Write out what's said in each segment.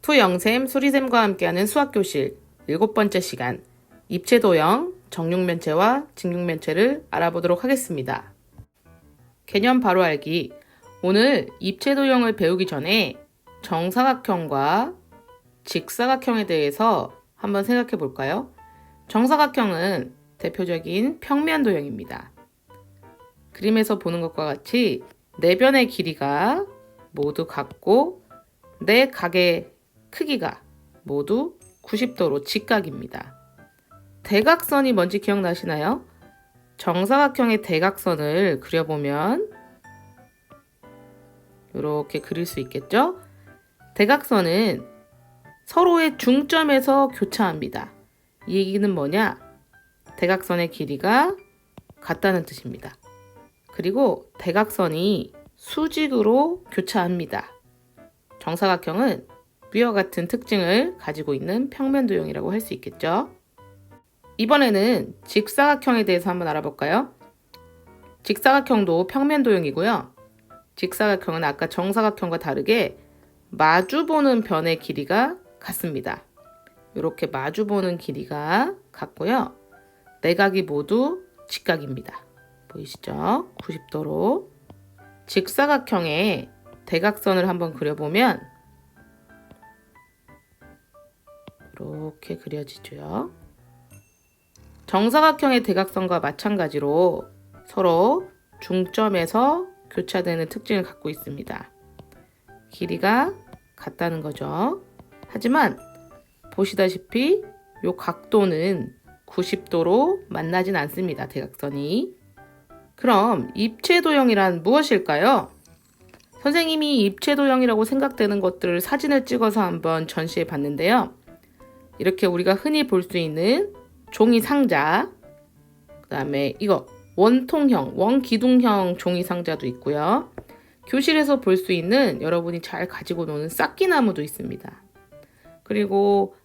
푸영쌤, 수리쌤과 함께하는 수학교실 7번째 시간 입체도형, 정육면체와 직육면체를 알아보도록 하겠습니다. 개념 바로 알기. 오늘 입체도형을 배우기 전에 정사각형과 직사각형에 대해서 한번 생각해 볼까요? 정사각형은 대표적인 평면도형입니다. 그림에서 보는 것과 같이 네 변의 길이가 모두 같고 네 각의 크기가 모두 90도로 직각입니다. 대각선이 뭔지 기억나시나요? 정사각형의 대각선을 그려보면 이렇게 그릴 수 있겠죠? 대각선은 서로의 중점에서 교차합니다. 이 얘기는 뭐냐? 대각선의 길이가 같다는 뜻입니다. 그리고 대각선이 수직으로 교차합니다. 정사각형은 위와 같은 특징을 가지고 있는 평면도형이라고 할 수 있겠죠. 이번에는 직사각형에 대해서 한번 알아볼까요? 직사각형도 평면도형이고요. 직사각형은 아까 정사각형과 다르게 마주보는 변의 길이가 같습니다. 이렇게 마주보는 길이가 같고요. 네 각이 모두 직각입니다. 보이시죠? 90도로. 직사각형의 대각선을 한번 그려보면 이렇게 그려지죠. 정사각형의 대각선과 마찬가지로 서로 중점에서 교차되는 특징을 갖고 있습니다. 길이가 같다는 거죠. 하지만 보시다시피 이 각도는 90도로 만나진 않습니다. 대각선이. 그럼 입체도형이란 무엇일까요? 선생님이 입체도형이라고 생각되는 것들을 사진을 찍어서 한번 전시해 봤는데요. 이렇게 우리가 흔히 볼 수 있는 종이 상자, 그 다음에 이거 원통형, 원기둥형 종이 상자도 있고요. 교실에서 볼 수 있는 여러분이 잘 가지고 노는 쌓기나무도 있습니다. 그리고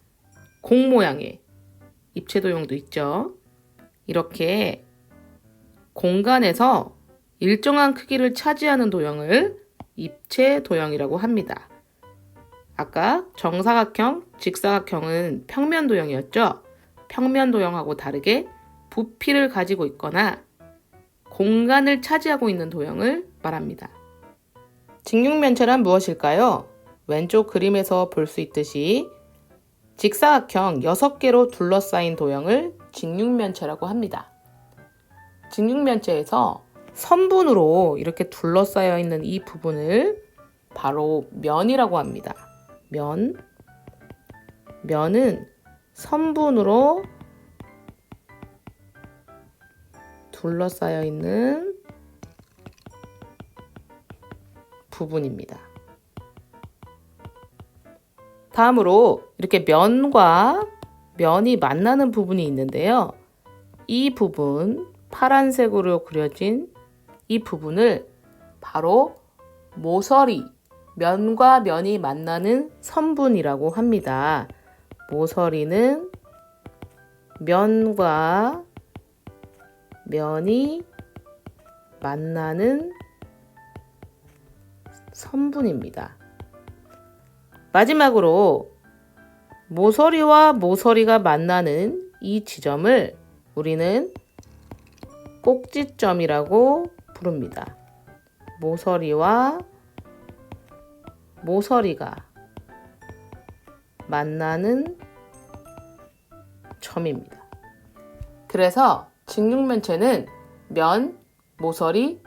공 모양의 입체도형도 있죠. 이렇게 공간에서 일정한 크기를 차지하는 도형을 입체도형이라고 합니다. 아까 정사각형, 직사각형은 평면도형이었죠. 평면도형하고 다르게 부피를 가지고 있거나 공간을 차지하고 있는 도형을 말합니다. 직육면체란 무엇일까요? 왼쪽 그림에서 볼 수 있듯이 직사각형 6개로 둘러싸인 도형을 직육면체라고 합니다. 직육면체에서 선분으로 이렇게 둘러싸여 있는 이 부분을 바로 면이라고 합니다. 면은 선분으로 둘러싸여 있는 부분입니다. 다음으로 이렇게 면과 면이 만나는 부분이 있는데요. 이 부분, 파란색으로 그려진 이 부분을 바로 모서리, 면과 면이 만나는 선분이라고 합니다. 모서리는 면과 면이 만나는 선분입니다. 마지막으로 모서리와 모서리가 만나는 이 지점을 우리는 꼭지점이라고 부릅니다. 모서리와 모서리가 만나는 점입니다. 그래서 직육면체는 면, 모서리,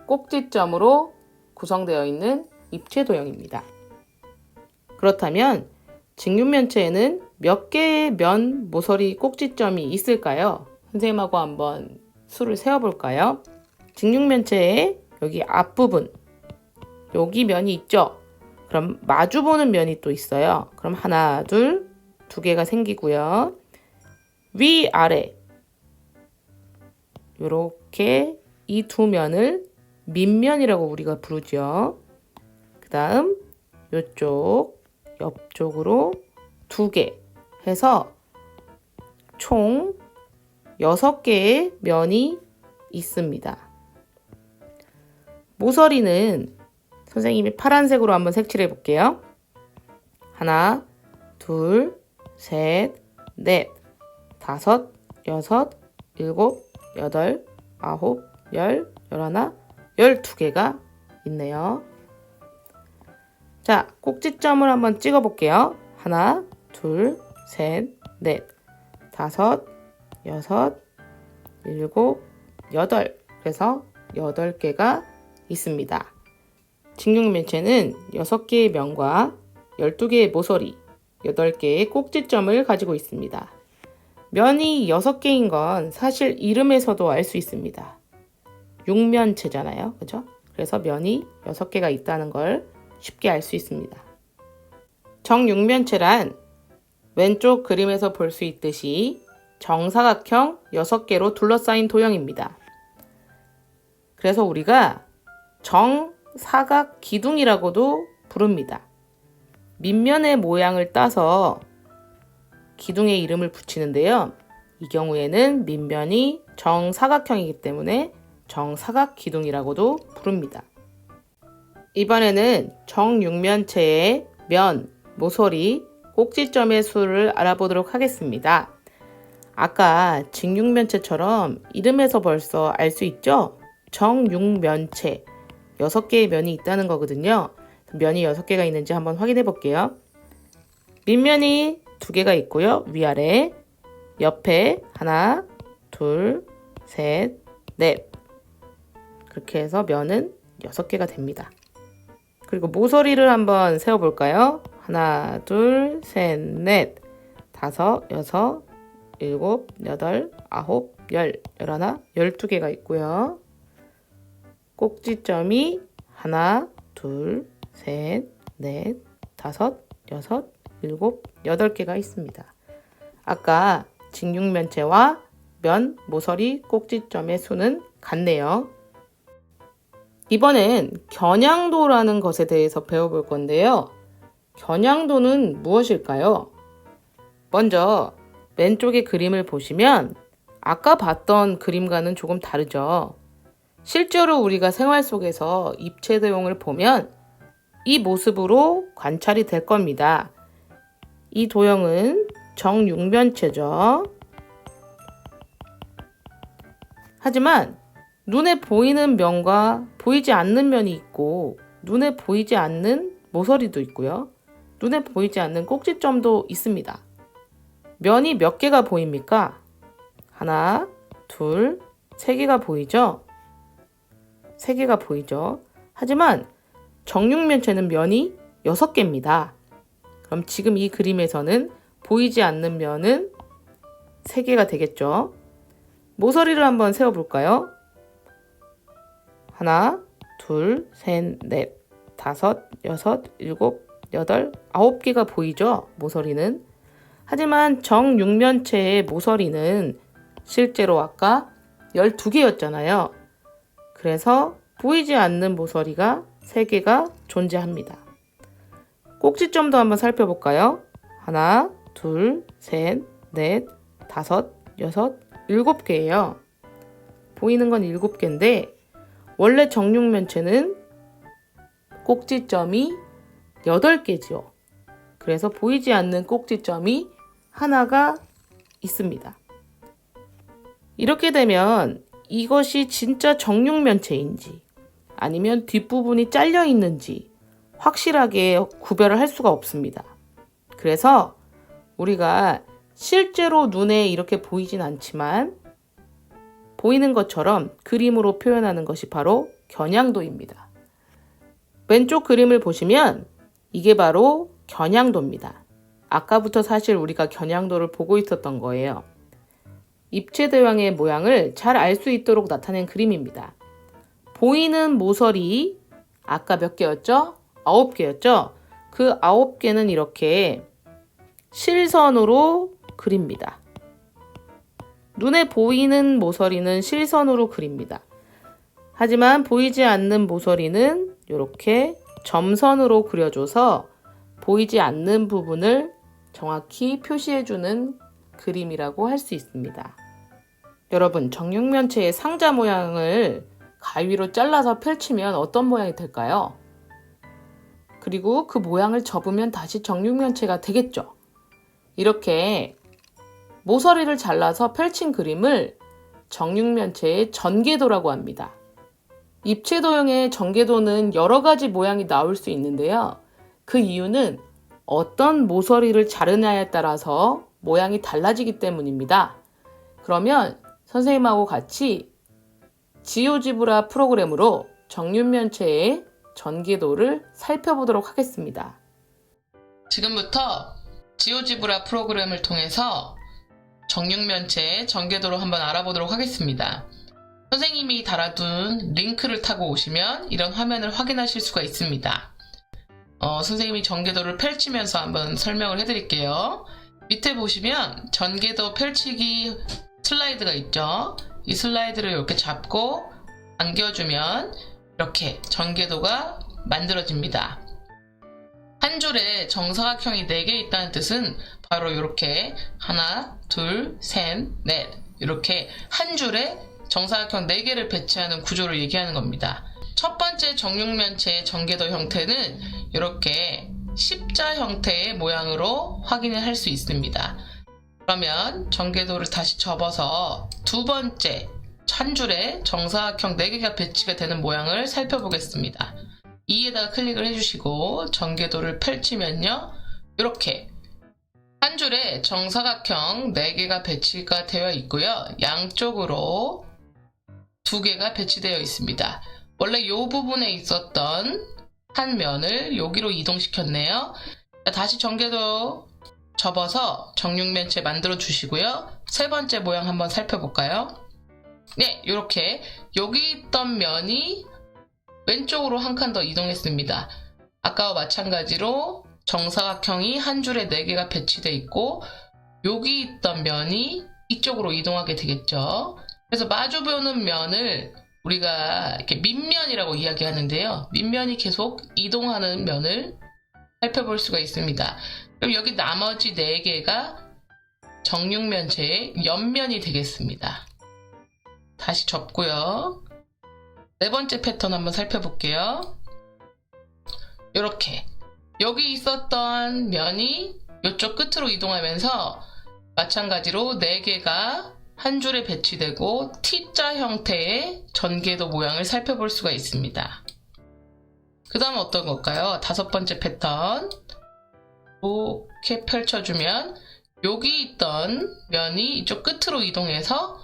꼭지점으로 구성되어 있는 입체도형입니다. 그렇다면 직육면체에는 몇 개의 면, 모서리, 꼭지점이 있을까요? 선생님하고 한번 수를 세어볼까요? 직육면체의 여기 앞부분, 여기 면이 있죠? 그럼 마주보는 면이 또 있어요. 그럼 하나, 둘, 두 개가 생기고요. 위, 아래 이렇게 이 두 면을 밑면이라고 우리가 부르죠. 그 다음 이쪽 옆쪽으로 2개 해서 총 6개의 면이 있습니다. 모서리는 선생님이 파란색으로 한번 색칠해 볼게요. 하나, 둘, 셋, 넷, 다섯, 여섯, 일곱, 여덟, 아홉, 열, 열하나, 12개가 있네요. 자, 꼭지점을 한번 찍어 볼게요. 하나, 둘, 셋, 넷, 다섯, 여섯, 일곱, 여덟. 그래서 8개가 있습니다. 직육면체는 6개의 면과 12개의 모서리, 8개의 꼭지점을 가지고 있습니다. 면이 6개인 건 사실 이름에서도 알 수 있습니다. 육면체잖아요. 그죠? 그래서 면이 6개가 있다는 걸 쉽게 알 수 있습니다. 정육면체란 왼쪽 그림에서 볼 수 있듯이 정사각형 6개로 둘러싸인 도형입니다. 그래서 우리가 정사각 기둥이라고도 부릅니다. 밑면의 모양을 따서 기둥의 이름을 붙이는데요. 이 경우에는 밑면이 정사각형이기 때문에 정사각 기둥이라고도 부릅니다. 이번에는 정육면체의 면, 모서리, 꼭지점의 수를 알아보도록 하겠습니다. 아까 직육면체처럼 이름에서 벌써 알 수 있죠? 정육면체, 6개의 면이 있다는 거거든요. 면이 6개가 있는지 한번 확인해 볼게요. 밑면이 2개가 있고요. 위아래, 옆에 하나, 둘, 셋, 넷. 그렇게 해서 면은 6개가 됩니다. 그리고 모서리를 한번 세어볼까요? 하나, 둘, 셋, 넷, 다섯, 여섯, 일곱, 여덟, 아홉, 열, 열하나, 12개가 있고요. 꼭지점이 하나, 둘, 셋, 넷, 다섯, 여섯, 일곱, 8개가 있습니다. 아까 직육면체와 면, 모서리, 꼭지점의 수는 같네요. 이번엔 겨냥도라는 것에 대해서 배워볼 건데요. 겨냥도는 무엇일까요? 먼저 왼쪽의 그림을 보시면 아까 봤던 그림과는 조금 다르죠. 실제로 우리가 생활 속에서 입체 도형을 보면 이 모습으로 관찰이 될 겁니다. 이 도형은 정육면체죠. 하지만 눈에 보이는 면과 보이지 않는 면이 있고 눈에 보이지 않는 모서리도 있고요. 눈에 보이지 않는 꼭지점도 있습니다. 면이 몇 개가 보입니까? 하나, 둘, 3개가 보이죠? 3개가 보이죠? 하지만 정육면체는 면이 6개입니다. 그럼 지금 이 그림에서는 보이지 않는 면은 3개가 되겠죠? 모서리를 한번 세어볼까요? 하나, 둘, 셋, 넷, 다섯, 여섯, 일곱, 여덟, 9개가 보이죠? 모서리는. 하지만 정육면체의 모서리는 실제로 아까 12개였잖아요. 그래서 보이지 않는 모서리가 3개가 존재합니다. 꼭지점도 한번 살펴볼까요? 하나, 둘, 셋, 넷, 다섯, 여섯, 7개예요. 보이는 건 7개인데 원래 정육면체는 꼭지점이 8개죠. 그래서 보이지 않는 꼭지점이 하나가 있습니다. 이렇게 되면 이것이 진짜 정육면체인지 아니면 뒷부분이 잘려 있는지 확실하게 구별을 할 수가 없습니다. 그래서 우리가 실제로 눈에 이렇게 보이진 않지만 보이는 것처럼 그림으로 표현하는 것이 바로 겨냥도입니다. 왼쪽 그림을 보시면 이게 바로 겨냥도입니다. 아까부터 사실 우리가 겨냥도를 보고 있었던 거예요. 입체 도형의 모양을 잘 알 수 있도록 나타낸 그림입니다. 보이는 모서리 아까 몇 개였죠? 9개였죠? 그 9개는 이렇게 실선으로 그립니다. 눈에 보이는 모서리는 실선으로 그립니다. 하지만 보이지 않는 모서리는 이렇게 점선으로 그려줘서 보이지 않는 부분을 정확히 표시해주는 그림이라고 할 수 있습니다. 여러분, 정육면체의 상자 모양을 가위로 잘라서 펼치면 어떤 모양이 될까요? 그리고 그 모양을 접으면 다시 정육면체가 되겠죠. 이렇게 모서리를 잘라서 펼친 그림을 정육면체의 전개도라고 합니다. 입체도형의 전개도는 여러 가지 모양이 나올 수 있는데요. 그 이유는 어떤 모서리를 자르냐에 따라서 모양이 달라지기 때문입니다. 그러면 선생님하고 같이 지오지브라 프로그램으로 정육면체의 전개도를 살펴보도록 하겠습니다. 지금부터 지오지브라 프로그램을 통해서 정육면체의 전개도를 한번 알아보도록 하겠습니다. 선생님이 달아둔 링크를 타고 오시면 이런 화면을 확인하실 수가 있습니다. 선생님이 전개도를 펼치면서 한번 설명을 해드릴게요. 밑에 보시면 전개도 펼치기 슬라이드가 있죠. 이 슬라이드를 이렇게 잡고 당겨주면 이렇게 전개도가 만들어집니다. 한 줄에 정사각형이 4개 있다는 뜻은 바로 이렇게 하나, 둘, 셋, 넷 이렇게 한 줄에 정사각형 4개를 배치하는 구조를 얘기하는 겁니다. 첫 번째 정육면체의 전개도 형태는 이렇게 십자 형태의 모양으로 확인을 할 수 있습니다. 그러면 전개도를 다시 접어서 두 번째 한 줄에 정사각형 4개가 배치가 되는 모양을 살펴보겠습니다. 2에다가 클릭을 해주시고 전개도를 펼치면요. 이렇게 한 줄에 정사각형 4개가 배치가 되어 있고요. 양쪽으로 2개가 배치되어 있습니다. 원래 이 부분에 있었던 한 면을 여기로 이동시켰네요. 다시 전개도 접어서 정육면체 만들어 주시고요. 세 번째 모양 한번 살펴볼까요? 네, 이렇게 여기 있던 면이 왼쪽으로 한 칸 더 이동했습니다. 아까와 마찬가지로 정사각형이 한 줄에 4개가 배치되어 있고 여기 있던 면이 이쪽으로 이동하게 되겠죠. 그래서 마주보는 면을 우리가 이렇게 밑면이라고 이야기하는데요. 밑면이 계속 이동하는 면을 살펴볼 수가 있습니다. 그럼 여기 나머지 4개가 정육면체의 옆면이 되겠습니다. 다시 접고요. 네 번째 패턴 한번 살펴볼게요. 이렇게 여기 있었던 면이 이쪽 끝으로 이동하면서 마찬가지로 4개가 한 줄에 배치되고 T자 형태의 전개도 모양을 살펴볼 수가 있습니다. 그 다음 어떤 걸까요? 다섯 번째 패턴 이렇게 펼쳐주면 여기 있던 면이 이쪽 끝으로 이동해서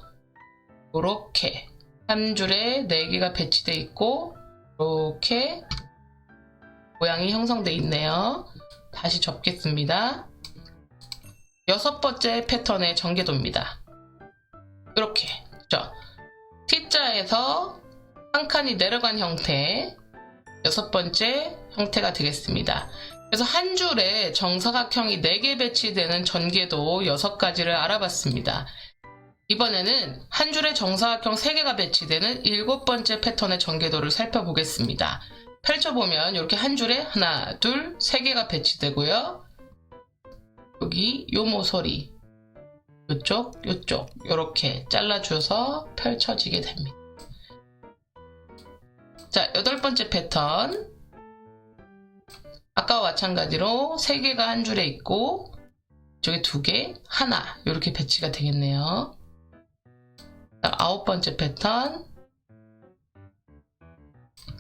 이렇게 한 줄에 4개가 배치되어 있고 이렇게 모양이 형성되어 있네요. 다시 접겠습니다. 여섯 번째 패턴의 전개도입니다. 이렇게 그렇죠? T자에서 한 칸이 내려간 형태 여섯 번째 형태가 되겠습니다. 그래서 한 줄에 정사각형이 4개 배치되는 전개도 6가지를 알아봤습니다. 이번에는 한 줄에 정사각형 3개가 배치되는 7번째 패턴의 전개도를 살펴보겠습니다. 펼쳐보면 이렇게 한 줄에 하나, 둘, 3개가 배치되고요. 여기 요 모서리 요쪽, 요쪽 이렇게 잘라줘서 펼쳐지게 됩니다. 자, 8번째 패턴 아까와 마찬가지로 3개가 한 줄에 있고 이쪽에 2개, 하나 이렇게 배치가 되겠네요. 자, 9번째 패턴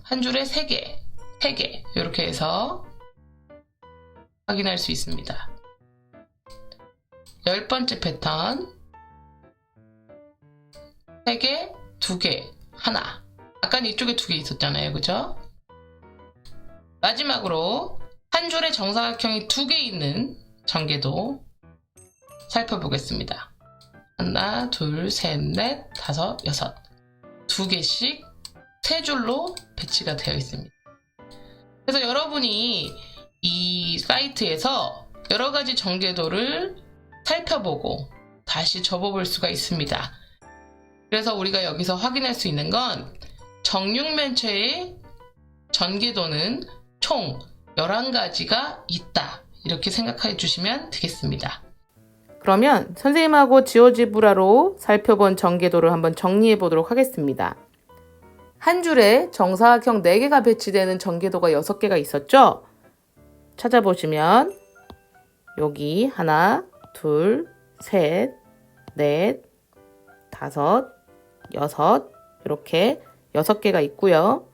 한 줄에 3개, 3개 이렇게 해서 확인할 수 있습니다. 10번째 패턴 3개, 2개, 하나 아까는 이쪽에 2개 있었잖아요. 그죠? 마지막으로 한 줄에 정사각형이 2개 있는 전개도 살펴보겠습니다. 하나, 둘, 셋, 넷, 다섯, 여섯 2개씩 3줄로 배치가 되어 있습니다. 그래서 여러분이 이 사이트에서 여러가지 전개도를 살펴보고 다시 접어볼 수가 있습니다. 그래서 우리가 여기서 확인할 수 있는 건 정육면체의 전개도는 총 11가지가 있다. 이렇게 생각해 주시면 되겠습니다. 그러면 선생님하고 지오지브라로 살펴본 전개도를 한번 정리해 보도록 하겠습니다. 한 줄에 정사각형 4개가 배치되는 전개도가 6개가 있었죠? 찾아보시면 여기 하나, 둘, 셋, 넷, 다섯, 여섯, 이렇게 6개가 있고요.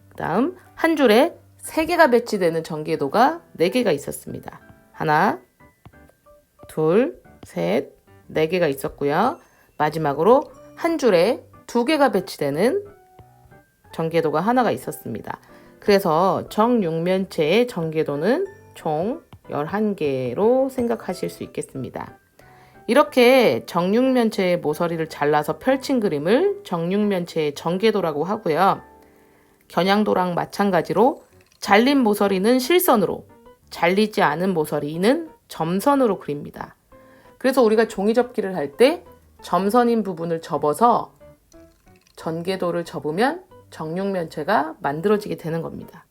그 다음 한 줄에 3개가 배치되는 전개도가 4개가 있었습니다. 하나, 둘, 셋, 4개가 있었고요. 마지막으로 한 줄에 2개가 배치되는 전개도가 하나가 있었습니다. 그래서 정육면체의 전개도는 총 11개로 생각하실 수 있겠습니다. 이렇게 정육면체의 모서리를 잘라서 펼친 그림을 정육면체의 전개도라고 하고요. 겨냥도랑 마찬가지로 잘린 모서리는 실선으로, 잘리지 않은 모서리는 점선으로 그립니다. 그래서 우리가 종이접기를 할 때 점선인 부분을 접어서 전개도를 접으면 정육면체가 만들어지게 되는 겁니다.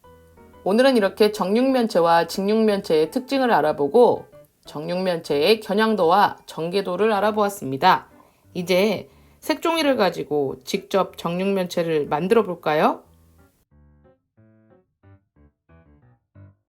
오늘은 이렇게 정육면체와 직육면체의 특징을 알아보고 정육면체의 겨냥도와 전개도를 알아보았습니다. 이제 색종이를 가지고 직접 정육면체를 만들어 볼까요?